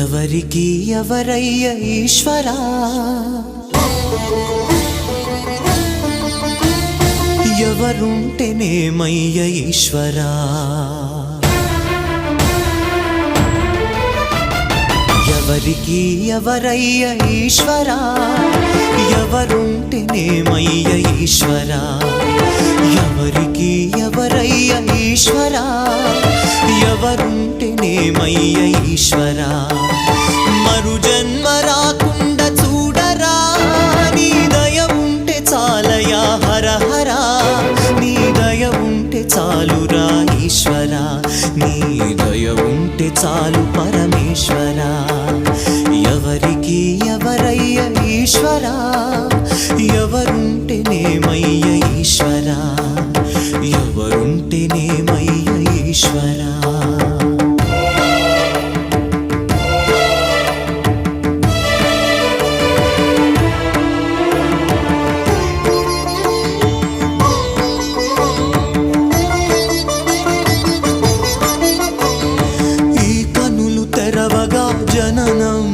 ఎవరికి ఎవరయ్య ఈశ్వరా, ఎవరుంటేనేమయ్య ఈశ్వరా, ఎవరికి ఎవరయ్య ఈశ్వరా, ఎవరుంటేనేమయ్య ఈశ్వరా, ఎవరికి ఎవరయ్య ఈశ్వరా, ఎవరుంటేనేమయ్య ఈశ్వరా. మరు జన్మ రాకుండా చూడరా, నీ దయ ఉంటే చాలయా హర హర, నీ దయ ఉంటే చాలురా ఈశ్వరా, నీ దయ ఉంటే చాలు పరమేశ్వరా. ఎవరికి ఎవరయ్య ఈశ్వరా, ఎవరుంటేనేమయ్య ఈశ్వరా, ఎవరుంటేనేమయ్య ఈశ్వరా. జననం